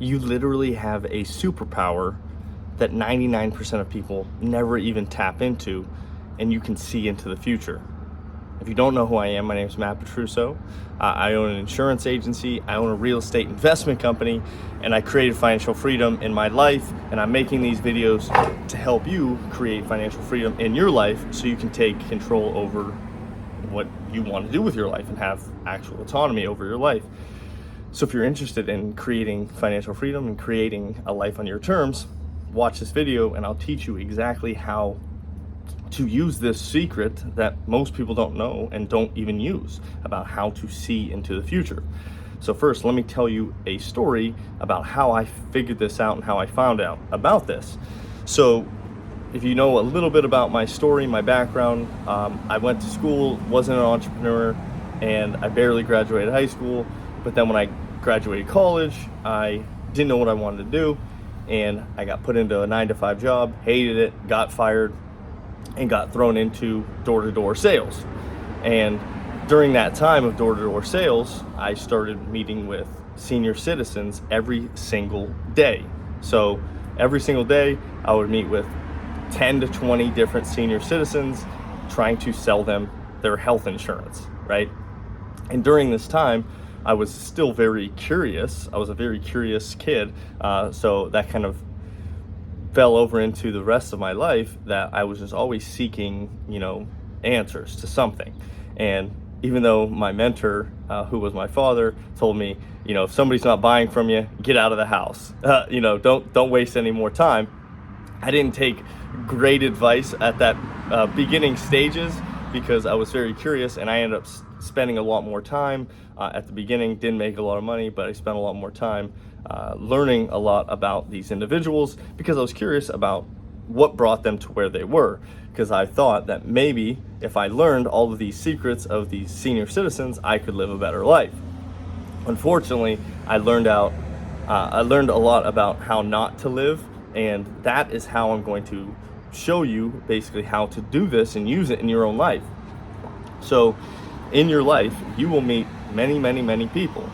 You literally have a superpower that 99% of people never even tap into, and you can see into the future. If you don't know who I am, my name is Matt Petruso. I own an insurance agency, I own a real estate investment company, and I created financial freedom in my life, and I'm making these videos to help you create financial freedom in your life so you can take control over what you want to do with your life and have actual autonomy over your life. So if you're interested in creating financial freedom and creating a life on your terms, watch this video and I'll teach you exactly how to use this secret that most people don't know and don't even use about how to see into the future. So first, let me tell you a story about how I figured this out and how I found out about this. So if you know a little bit about my story, my background, I went to school, wasn't an entrepreneur, and I barely graduated high school. But then when I graduated college, I didn't know what I wanted to do, and I got put into a 9-to-5 job, hated it, got fired, and got thrown into door-to-door sales. And during that time of door-to-door sales, I started meeting with senior citizens every single day. So every single day, I would meet with 10 to 20 different senior citizens trying to sell them their health insurance, right? And during this time, I was still very curious. I was a very curious kid, so that kind of fell over into the rest of my life, that I was just always seeking, answers to something. And even though my mentor, who was my father, told me, if somebody's not buying from you, get out of the house. Don't waste any more time. I didn't take great advice at that beginning stages because I was very curious, and I ended up spending a lot more time at the beginning. Didn't make a lot of money, but I spent a lot more time learning a lot about these individuals because I was curious about what brought them to where they were, because I thought that maybe if I learned all of these secrets of these senior citizens, I could live a better life. Unfortunately, I learned a lot about how not to live, and that is how I'm going to show you basically how to do this and use it in your own life. So in your life, you will meet many, many, many people.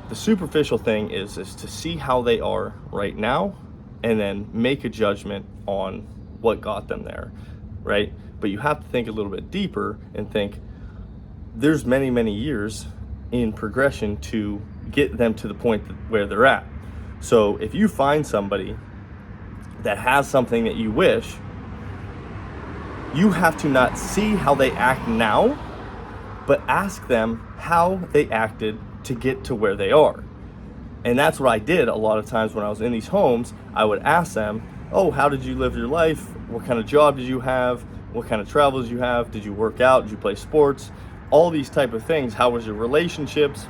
The superficial thing is to see how they are right now and then make a judgment on what got them there, right? But you have to think a little bit deeper and think there's many, many years in progression to get them to the point where they're at. So if you find somebody that has something that you wish, you have to not see how they act now, but ask them how they acted to get to where they are. And that's what I did a lot of times when I was in these homes. I would ask them, oh, how did you live your life? What kind of job did you have? What kind of travels did you have? Did you work out? Did you play sports? All these type of things. How was your relationships?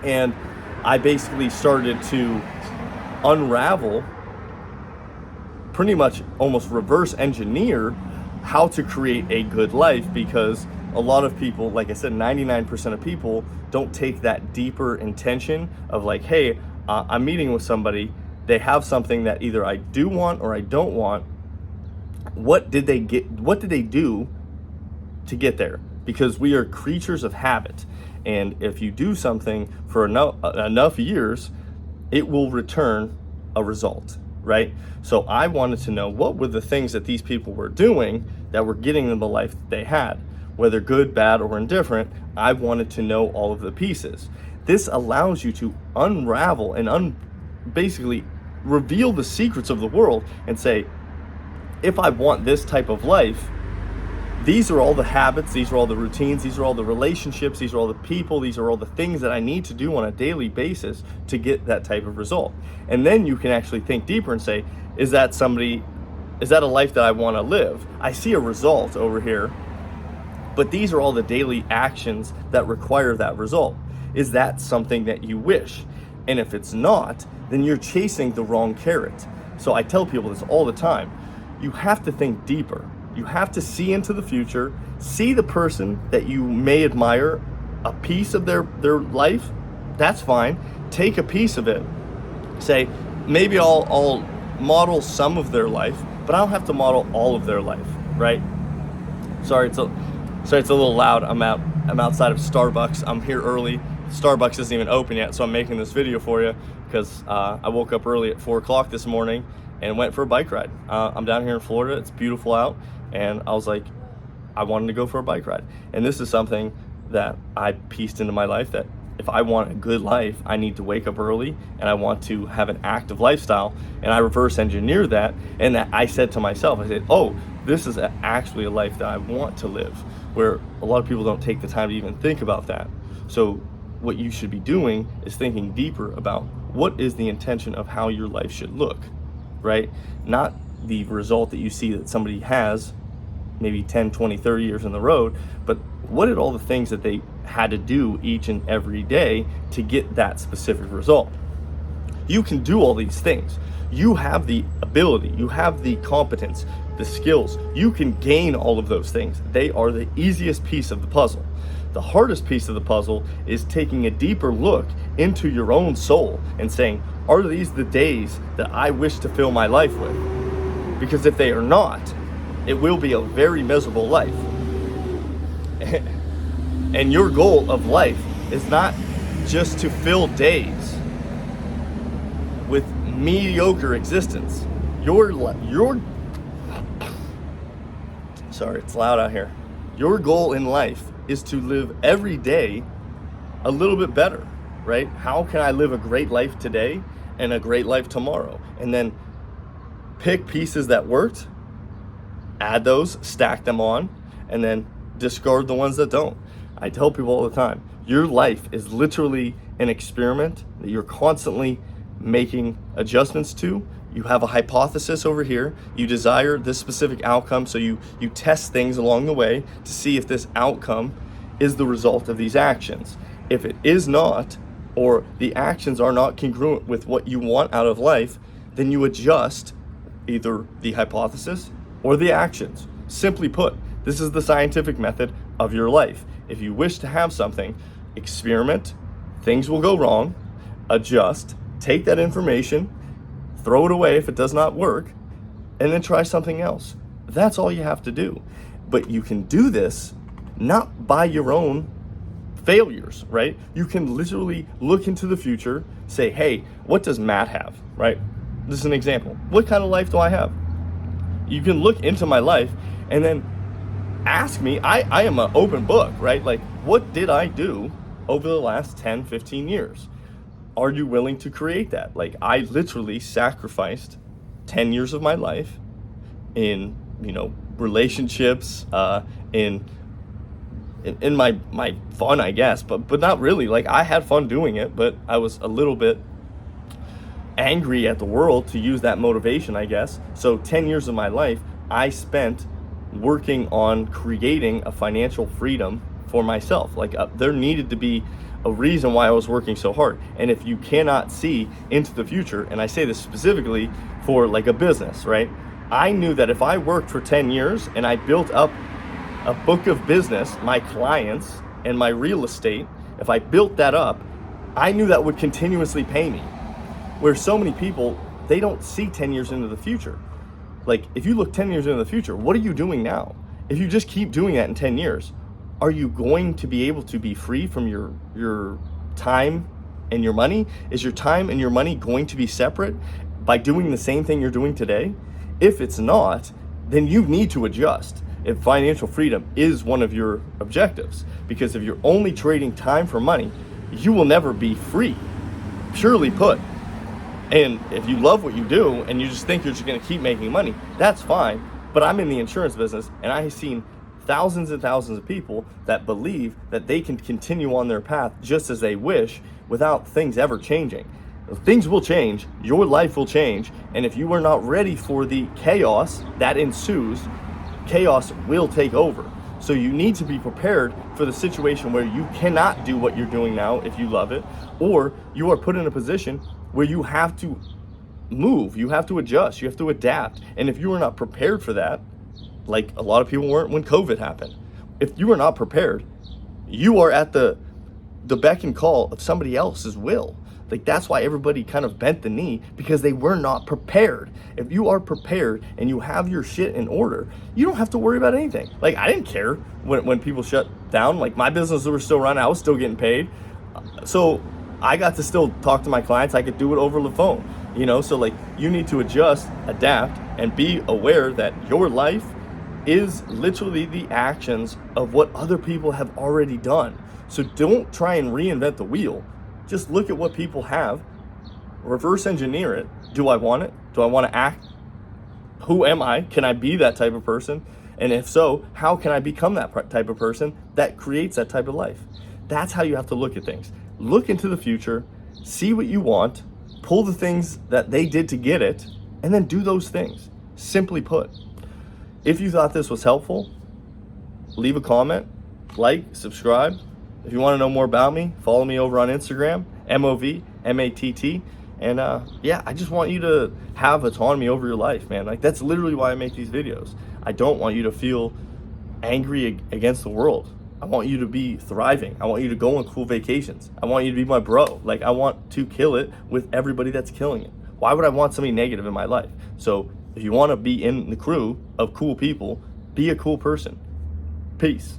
And I basically started to unravel, pretty much almost reverse engineer how to create a good life, because a lot of people, like I said, 99% of people don't take that deeper intention of like, hey, I'm meeting with somebody, they have something that either I do want or I don't want. What did they do to get there? Because we are creatures of habit. And if you do something for enough years, it will return a result, right? So I wanted to know what were the things that these people were doing that were getting them the life that they had. Whether good, bad, or indifferent, I wanted to know all of the pieces. This allows you to unravel and basically reveal the secrets of the world and say, if I want this type of life, these are all the habits, these are all the routines, these are all the relationships, these are all the people, these are all the things that I need to do on a daily basis to get that type of result. And then you can actually think deeper and say, is that a life that I want to live? I see a result over here, but these are all the daily actions that require that result. Is that something that you wish? And if it's not, then you're chasing the wrong carrot. So I tell people this all the time. You have to think deeper. You have to see into the future, see the person that you may admire, a piece of their life. That's fine. Take a piece of it. Say, maybe I'll model some of their life, but I don't have to model all of their life, right? Sorry, it's a little loud. I'm outside of Starbucks. I'm here early. Starbucks isn't even open yet, so I'm making this video for you. because I woke up early at 4 o'clock this morning and went for a bike ride. I'm down here in Florida. It's beautiful out. And I was like, I wanted to go for a bike ride. And this is something that I pieced into my life, that if I want a good life, I need to wake up early and I want to have an active lifestyle. And I reverse engineered that. And that I said to myself, I said, oh, this is actually a life that I want to live, where a lot of people don't take the time to even think about that. So what you should be doing is thinking deeper about what is the intention of how your life should look, right? Not the result that you see that somebody has maybe 10, 20, 30 years in the road, but what did all the things that they had to do each and every day to get that specific result? You can do all these things. You have the ability, you have the competence, the skills. You can gain all of those things. They are the easiest piece of the puzzle. The hardest piece of the puzzle is taking a deeper look into your own soul and saying, are these the days that I wish to fill my life with? Because if they are not, it will be a very miserable life. And your goal of life is not just to fill days with mediocre existence. Sorry, it's loud out here. Your goal in life is to live every day a little bit better, right? How can I live a great life today and a great life tomorrow? And then pick pieces that worked, add those, stack them on, and then discard the ones that don't. I tell people all the time, your life is literally an experiment that you're constantly making adjustments to. You have a hypothesis over here. You desire this specific outcome, so you test things along the way to see if this outcome is the result of these actions. If it is not, or the actions are not congruent with what you want out of life, then you adjust either the hypothesis or the actions. Simply put, this is the scientific method of your life. If you wish to have something, experiment, things will go wrong, adjust, take that information, throw it away if it does not work, and then try something else. That's all you have to do. But you can do this not by your own failures, right? You can literally look into the future, say, hey, what does Matt have, right? This is an example. What kind of life do I have? You can look into my life and then ask me, I am an open book, right? Like, what did I do over the last 10, 15 years? Are you willing to create that? Like, I literally sacrificed 10 years of my life in, relationships, in my fun, I guess, but not really. Like, I had fun doing it, but I was a little bit angry at the world, to use that motivation, I guess. So 10 years of my life, I spent working on creating a financial freedom for myself. Like, there needed to be a reason why I was working so hard. And if you cannot see into the future, and I say this specifically for like a business, right? I knew that if I worked for 10 years and I built up a book of business, my clients and my real estate, if I built that up, I knew that would continuously pay me. Where so many people, they don't see 10 years into the future. Like, if you look 10 years into the future, what are you doing now? If you just keep doing that in 10 years, are you going to be able to be free from your time and your money? Is your time and your money going to be separate by doing the same thing you're doing today? If it's not, then you need to adjust. If financial freedom is one of your objectives, because if you're only trading time for money, you will never be free, purely put. And if you love what you do and you just think you're just going to keep making money, that's fine. But I'm in the insurance business, and I have seen thousands and thousands of people that believe that they can continue on their path just as they wish without things ever changing. Things will change, your life will change, and if you are not ready for the chaos that ensues, chaos will take over. So you need to be prepared for the situation where you cannot do what you're doing now if you love it, or you are put in a position where you have to move, you have to adjust, you have to adapt. And if you are not prepared for that, like a lot of people weren't when COVID happened, if you are not prepared, you are at the beck and call of somebody else's will. Like, that's why everybody kind of bent the knee, because they were not prepared. If you are prepared and you have your shit in order, you don't have to worry about anything. Like, I didn't care when people shut down. Like, my businesses were still running, I was still getting paid. So I got to still talk to my clients. I could do it over the phone, so like you need to adjust, adapt, and be aware that your life is literally the actions of what other people have already done. So don't try and reinvent the wheel. Just look at what people have, reverse engineer it. Do I want it? Do I want to act? Who am I? Can I be that type of person? And if so, how can I become that type of person that creates that type of life? That's how you have to look at things. Look into the future, see what you want, pull the things that they did to get it, and then do those things. Simply put. If you thought this was helpful, leave a comment, like, subscribe. If you want to know more about me, follow me over on Instagram, MOVMATT. And I just want you to have autonomy over your life, man. Like, that's literally why I make these videos. I don't want you to feel angry against the world. I want you to be thriving. I want you to go on cool vacations. I want you to be my bro. Like, I want to kill it with everybody that's killing it. Why would I want somebody negative in my life? So if you want to be in the crew of cool people, be a cool person. Peace.